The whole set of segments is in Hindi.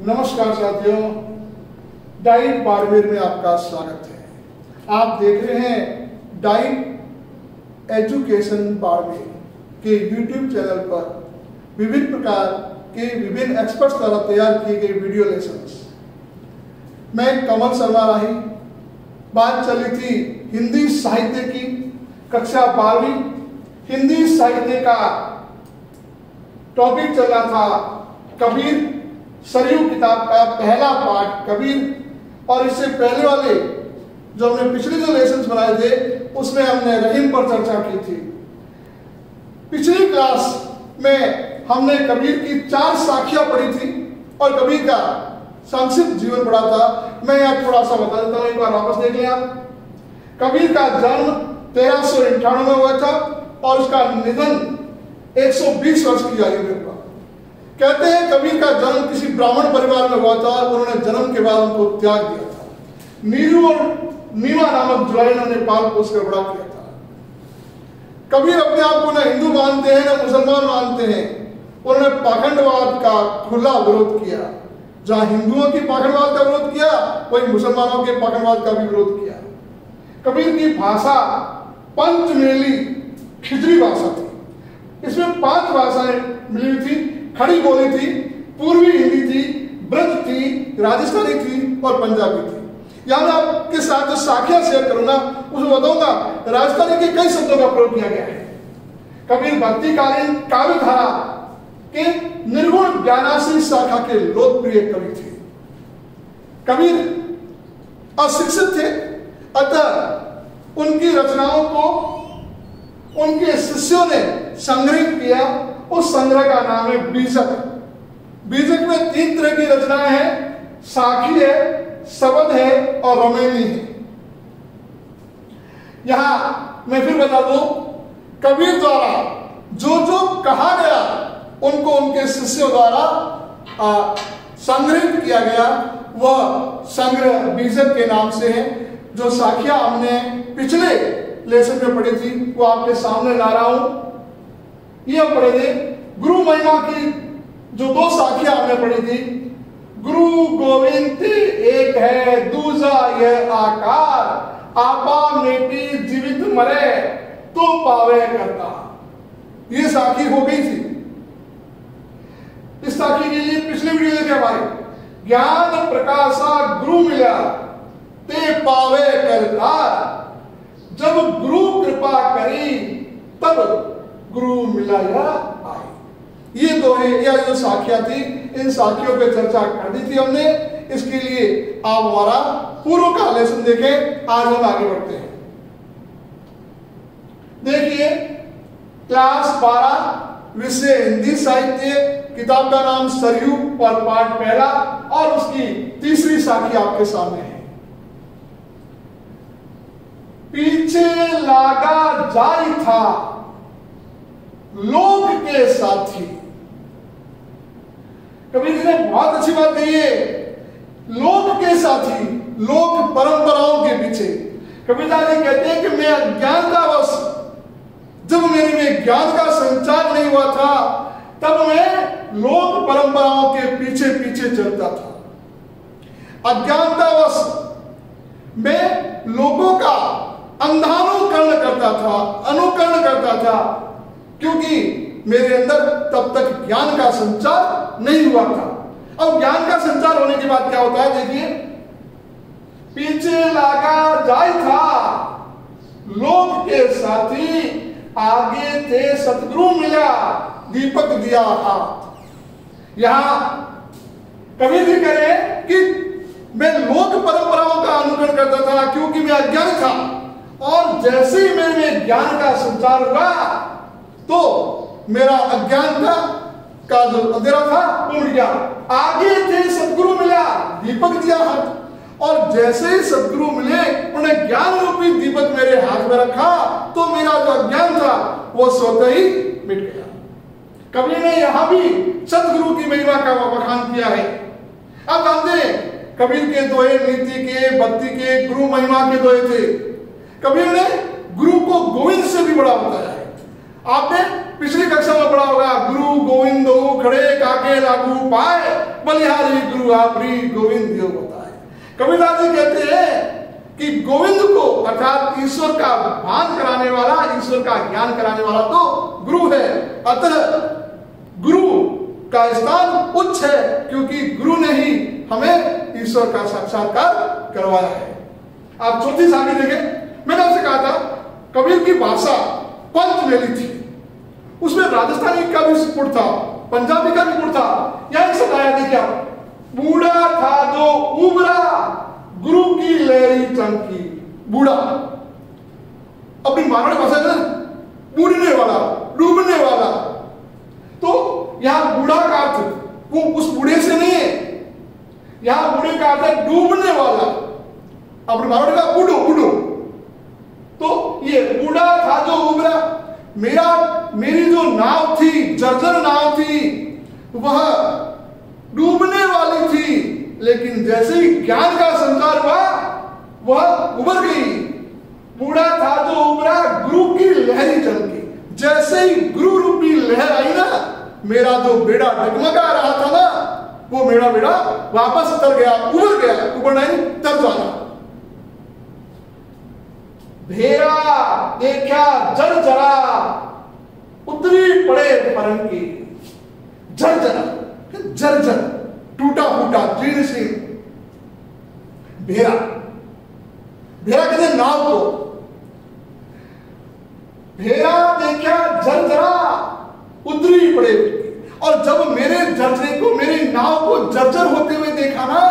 नमस्कार साथियों, डाइट बाड़मेर में आपका स्वागत है। आप देख रहे हैं डाइट एजुकेशन बाड़मेर के यूट्यूब चैनल पर विभिन्न प्रकार के विभिन्न एक्सपर्ट्स द्वारा तैयार किए गए वीडियो लेसन्स। मैं कमल शर्मा राही। बात चल रही थी हिंदी साहित्य की, कक्षा 12वीं हिंदी साहित्य का टॉपिक चल रहा था कबीर सरयू किताब का पहला पाठ कबीर। और इससे पहले वाले जो हमने पिछले जो लेसन्स बनाए थे उसमें हमने रहीम पर चर्चा की थी। पिछली क्लास में हमने कबीर की 4 साखियां पढ़ी थी और कबीर का संक्षिप्त जीवन पढ़ा था। मैं यहाँ थोड़ा सा बता देता हूँ, एक बार वापस देख लिया। कबीर का जन्म 1398 में हुआ था और उसका निधन 120 वर्ष की आयु में हुआ। कहते हैं कबीर का जन्म किसी ब्राह्मण परिवार में हुआ था और उन्होंने जन्म के बाद उनको त्याग दिया था। नीरू और नीमा नामक जुलाइनों ने पाल पोस कर बड़ा किया था। कबीर अपने आप को न हिंदू मानते हैं न मुसलमान मानते हैं। उन्होंने पाखंडवाद का खुला विरोध किया। जहां हिंदुओं की पाखंडवाद का विरोध किया वही मुसलमानों के पाखंडवाद का भी विरोध किया। कबीर की भाषा पंचमेली खिजरी भाषा थी। इसमें 5 भाषाएं मिली हुई थी। खड़ी बोली थी, पूर्वी हिंदी थी, ब्रज थी, राजस्थानी थी और पंजाबी थी। यहां मैं आपके साथ जो साखियां शेयर करूंगा उसमें बताऊंगा राजस्थानी के कई शब्दों का प्रयोग किया गया है। कबीर भक्तिकालीन काव्य धारा के निर्गुण ज्ञानाश्री शाखा के लोकप्रिय कवि थे। कबीर अशिक्षित थे, अतः उनकी रचनाओं को उनके शिष्यों ने संग्रहित किया। उस संग्रह का नाम है बीजक। बीजक में 3 तरह की रचनाएं हैं, साखी है, शबद है और रमेली है। यहां मैं फिर बता दूं, कबीर द्वारा जो जो कहा गया उनको उनके शिष्यों द्वारा संग्रहित किया गया, वह संग्रह बीजक के नाम से है। जो साखियां हमने पिछले लेसन में पढ़ी थी वो आपके सामने ला रहा हूं। ये पढ़े थे गुरु महिमा की जो 2 साखियां हमने पढ़ी थी। गुरु गोविंद एक है दूजा यह आकार, आपा मेटी जीवित मरे तो पावे करता। ये साखी हो गई थी। इस साखी के लिए पिछले वीडियो देखे हमारे, ज्ञान प्रकाशा गुरु मिला ते पावे करता। जब गुरु कृपा करी तब गुरु मिला या आई। ये 2 है, यह जो साखियां थी, इन साखियों पे चर्चा कर दी थी हमने। इसके लिए आप हमारा पूर्व का लेसन देखें। आज हम आगे बढ़ते हैं। देखिए, क्लास 12 विषय हिंदी साहित्य, किताब का नाम सरयू और पाठ पहला और उसकी 3री साखी आपके सामने है। पीछे लागा जाई था लोक के साथी। कबीर जी ने बहुत अच्छी बात कही है, लोक के साथी, लोक परंपराओं के पीछे। कबीर जी कहते हैं कि मैं अज्ञानतावश, जब मेरे में ज्ञान का संचार नहीं हुआ था तब मैं लोक परंपराओं के पीछे पीछे चलता था। अज्ञानतावश मैं लोगों का अंधानुकरण करता था, अनुकरण करता था, क्योंकि मेरे अंदर तब तक ज्ञान का संचार नहीं हुआ था। अब ज्ञान का संचार होने के बाद क्या होता है, देखिए, पीछे लागा जाय था लोक के साथी, आगे थे सतगुरु मिला दीपक दिया हाथ। यहां कबीर जी कह रहे हैं कि मैं लोक परंपराओं का अनुकरण करता था क्योंकि मैं अज्ञानी था, और जैसे ही मेरे में ज्ञान का संचार हुआ तो मेरा अज्ञानता का जो अंधेरा था वो मिट गया। आगे थे सदगुरु मिला दीपक दिया हाथ, और जैसे ही सदगुरु मिले उन्हें ज्ञान रूपी दीपक मेरे हाथ में रखा तो मेरा जो अज्ञान था वो स्वतः ही मिट गया। कबीर ने यहां भी सदगुरु की महिमा का बखान किया है। अब जानते हैं कबीर के दोहे नीति के, भक्ति के, गुरु महिमा के दोहे थे। कबीर ने गुरु को गोविंद से भी बड़ा बताया है। आपने पिछली कक्षा में पढ़ा होगा, गुरु गोविंद खड़े काके लागू पाए, बलिहारी गुरु आपरी गोविंद दियो बताए। कबीरदास जी कहते हैं कि गोविंद को अर्थात ईश्वर का भान कराने वाला, ईश्वर का ज्ञान कराने वाला तो गुरु है। अतः गुरु का स्थान उच्च है, क्योंकि गुरु ने ही हमें ईश्वर का साक्षात्कार करवाया है। आप चौथी साखी देखें, मैंने आपसे कहा था कबीर की भाषा पंचमेली थी, उसमें राजस्थानी का भी गुण था, पंजाबी का भी गुण था। यहां से आया देखिए, बूढ़ा था जो उबरा गुरु की लहरी चमकी। बूढ़ा अपनी मारवाड़ी भाषा में बूढ़ने वाला, डूबने वाला। तो यहां बूढ़ा का अर्थ वो उस बूढ़े से नहीं है, यहां बूढ़े का अर्थ है डूबने वाला। अपनी मारवाड़ी का बूढ़ो बूढ़ो, तो ये बूढ़ा था जो उबरा, मेरी जो नाव थी, जर्जर नाव थी, वह डूबने वाली थी, लेकिन जैसे ही ज्ञान का संचार हुआ वह उबर गई। बूढ़ा था जो उबरा गुरु की लहरी चमकी। जैसे ही गुरु रूपी लहर आई ना, मेरा जो बेड़ा डगमगा रहा था ना, वो मेरा बेड़ा वापस तर गया, उबर गया। उबर नहीं, तर जाना। भेरा देखा जर जरा उतरी पड़े परंगी। जर्जरा, जर्जर, टूटा फूटा, जीर्ण शीर्ण। भेरा, भेरा कहते नाव को। भेरा देखा जर्जरा उतरी पड़े। और जब मेरे जर्जरे को, मेरी नाव को जर्जर होते हुए देखा ना,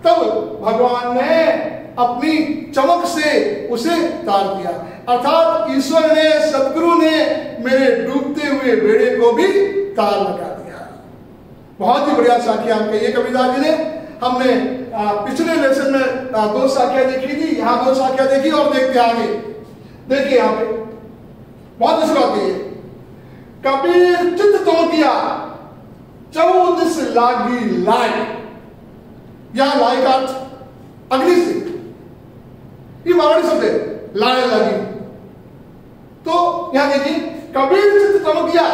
तब भगवान ने अपनी चमक से उसे तार दिया। अर्थात ईश्वर ने, सदगुरु ने मेरे डूबते हुए बेड़े को भी तार लगा दिया। बहुत ही बढ़िया साखी आप कहिए कबीरदास जी ने। हमने पिछले लेसन में 2 साखियां देखी थी, यहां 2 साखियां देखी और देखते आगे। देखिए यहां पे बहुत अच्छी बात है। कबीर चित्त तो किया 14 लागी लाई। यहां लाई का अर्थ अग्नि से, ये मारवाड़ी शब्द है, लाए लगी। तो यहां देखिए, कबीर चित्त चमकिया।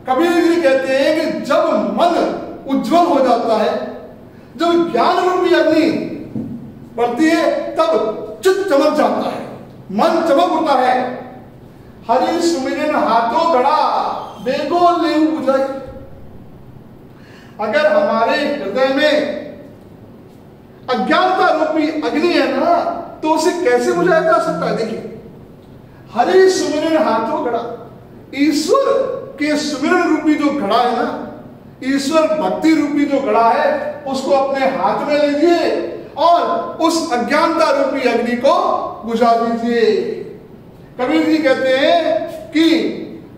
कबीर जी कहते हैं कि जब मन उज्जवल हो जाता है, जब ज्ञान रूपी अग्नि बढ़ती है, तब चित्त चमक जाता है, मन चमक उठता है। हरि सुमिरन हाथों गड़ा बेगो ले बुझाई। अगर हमारे हृदय में अज्ञानता रूपी अग्नि है ना, तो उसे कैसे बुझाया जा सकता है? देखिए, हरि सुमिरन हाथों घड़ा, ईश्वर के सुमिरन रूपी जो घड़ा है ना, ईश्वर भक्ति रूपी जो घड़ा है, उसको अपने हाथ में लीजिए और उस अज्ञानता रूपी अग्नि को बुझा दीजिए। कबीर जी कहते हैं कि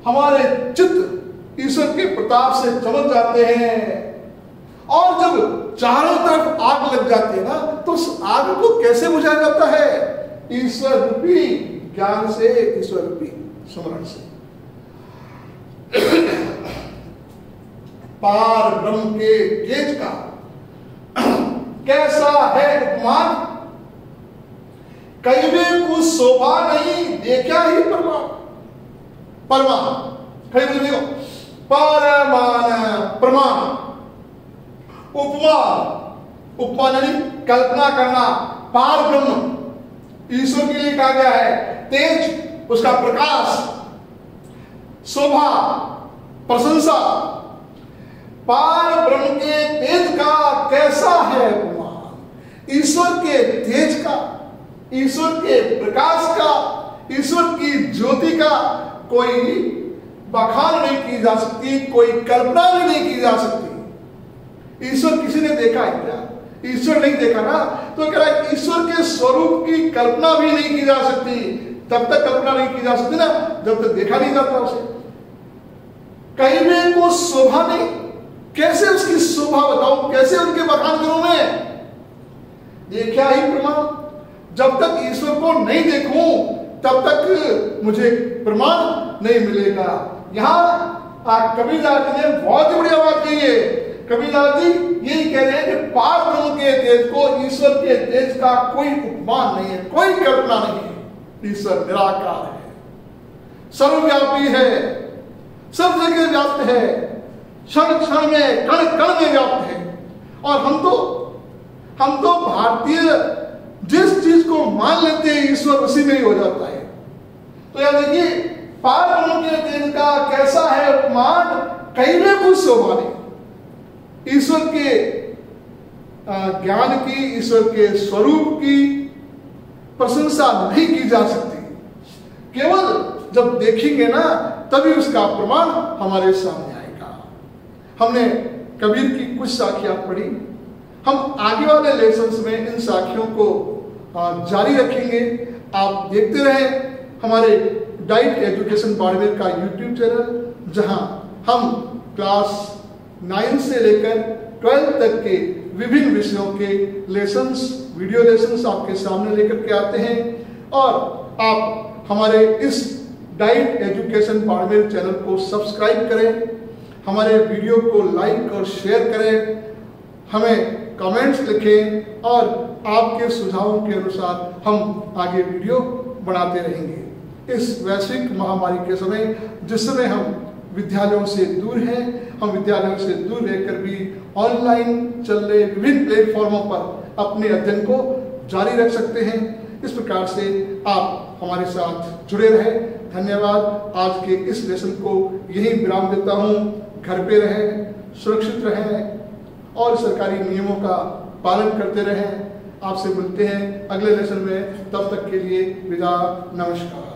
हमारे चित्त ईश्वर के प्रताप से चमक जाते हैं, और जब चारों तरफ आग लग जाती है ना, तो उस आग को कैसे बुझाया जाता है? ईश्वर रूपी ज्ञान से, ईश्वर रूपी स्मरण से। पार ब्रह्म के तेज का कैसा है उपमान, कईवे कुछ शोभा नहीं देखा ही परमान। परमान खड़े बोल देखो, परमान प्रमाण। उपमा, उपमा यानी कल्पना करना। पार ब्रह्म ईश्वर के लिए कहा गया है, तेज उसका प्रकाश, शोभा प्रशंसा। पार ब्रह्म के तेज का कैसा है उपमान। ईश्वर के तेज का, ईश्वर के प्रकाश का, ईश्वर की ज्योति का कोई बखान नहीं की जा सकती, कोई कल्पना भी नहीं की जा सकती। ईश्वर किसी ने देखा है क्या? ईश्वर नहीं देखा ना, तो कह रहा है ईश्वर के स्वरूप की कल्पना भी नहीं की जा सकती। तब तक कल्पना नहीं की जा सकती ना जब तक देखा नहीं जाता उसे। कहीं में को शोभा नहीं, कैसे उसकी शोभा बताऊं, कैसे उनके बखान करूं मैं? देखा ही प्रमाण। जब तक ईश्वर को नहीं देखूं तब तक मुझे प्रमाण नहीं मिलेगा। यहां कबीरदास जी ने बहुत ही बढ़िया बात कही है। कबीरदास जी यही कह रहे हैं कि पार ब्रह्म के तेज को, ईश्वर के तेज का कोई उपमान नहीं है, कोई कल्पना नहीं है। ईश्वर निराकार है, सर्वव्यापी है, सब जगह व्याप्त है, क्षण क्षण में, कण कण में व्याप्त है। और हम तो भारतीय जिस चीज को मान लेते हैं ईश्वर उसी में ही हो जाता है। तो यह देखिए पार के दिन का कैसा है उपमान, कई में कुछ शोभाने। ईश्वर के ज्ञान की, ईश्वर के स्वरूप की प्रशंसा नहीं की जा सकती, केवल जब देखेंगे ना तभी उसका प्रमाण हमारे सामने आएगा। हमने कबीर की कुछ साखियां पढ़ी, हम आगे वाले लेसन्स में इन साखियों को जारी रखेंगे। आप देखते रहें हमारे डाइट एजुकेशन बाड़मेर का यूट्यूब चैनल, जहां हम क्लास 9 से लेकर 12 तक के विभिन्न विषयों के लेसन्स, वीडियो लेसन्स आपके सामने लेकर के आते हैं। और आप हमारे इस डाइट एजुकेशन बाड़मेर चैनल को सब्सक्राइब करें, हमारे वीडियो को लाइक और शेयर करें, हमें कमेंट्स लिखें और आपके सुझावों के अनुसार हम आगे वीडियो बनाते रहेंगे। इस वैश्विक महामारी के समय, जिस समय हम विद्यालयों से दूर हैं, हम विद्यालयों से दूर रहकर भी ऑनलाइन चल रहे विभिन्न प्लेटफॉर्मों पर अपने अध्ययन को जारी रख सकते हैं। इस प्रकार से आप हमारे साथ जुड़े रहें। धन्यवाद। आज के इस लेसन को यही विराम देता हूँ। घर पे रहें, सुरक्षित रहें और सरकारी नियमों का पालन करते रहें। आपसे मिलते हैं अगले लेसन में, तब तक के लिए विदा, नमस्कार।